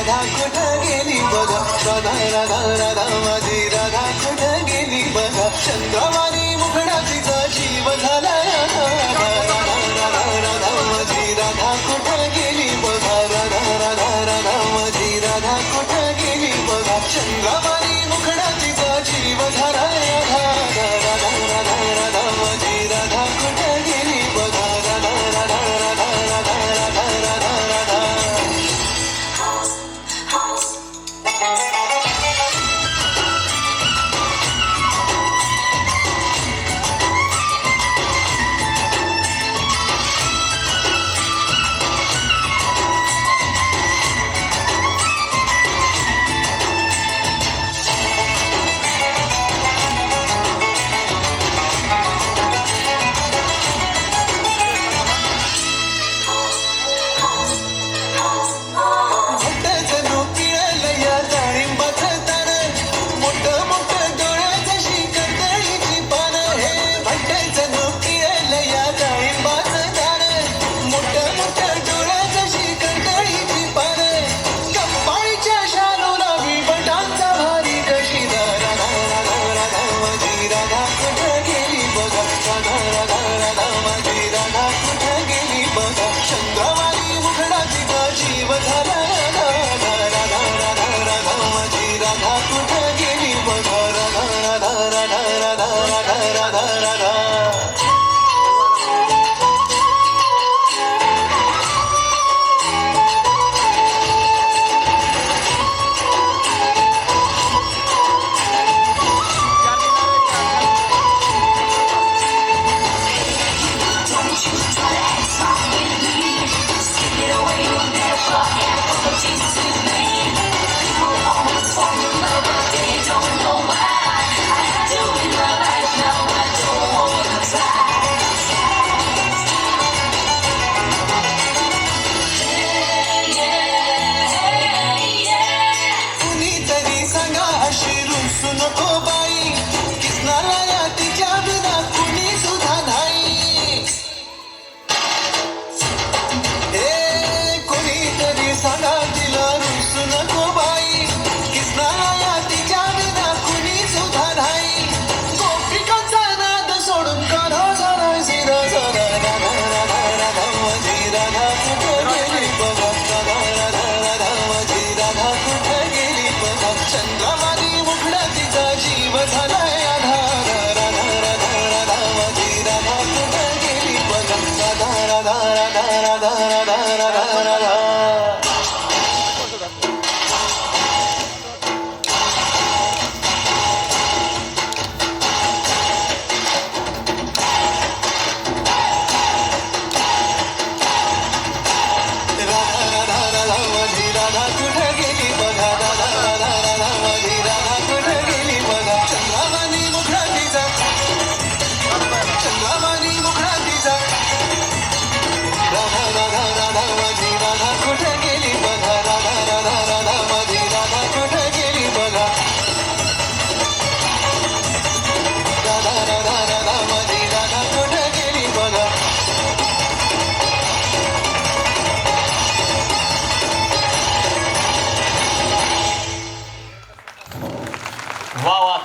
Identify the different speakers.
Speaker 1: राधा कुठं गेली बघा, राधा राधा राधा माझी राधा कुठं गेली बघा, चंद्रवाणी मुखडा तिचा जीव झाला राधा राधा राधा राधा माझी राधा कुठं गेली बघा, राधा राधा राधा माझी राधा कुठं गेली बघा, चंद्रवाणी मुखडा तिचा जीव झाला राधा राधा राधा राधा माझी राधा कुठं गेली बघा, राधा राधा राधा राधा राधा राधा राधा. चंद्रवाणी मुखडा तिचा जीव झाला राधा राधा राधा राधा माझी राधा कुठं गेली बघा, राधा राधा राधा राधा राधा राधा राधा. नको बाई कृष्णाला तिच्या बिना कुणी सुद्धा नाही, कोणीतरी सांगा तिला रुसू नको बाई कृष्णाला तिच्या बिना कुणी सुद्धा नाही, गोपिकांचा नाद सोडून करा जरा जिरा जरा राधा राधा राधा माझी राधा कुठं गेली बघा, राधा राधा राधा माझी राधा कुठं गेली बघा, चंद्रवाणी मुखडा तिचा जीव झालाय राधा राधा राधा राधा माझी राधा कुठं गेली बघा, राधा राधा राधा राधा राधा राधा राधा. राधा राधा राधा माझी राधा कुठं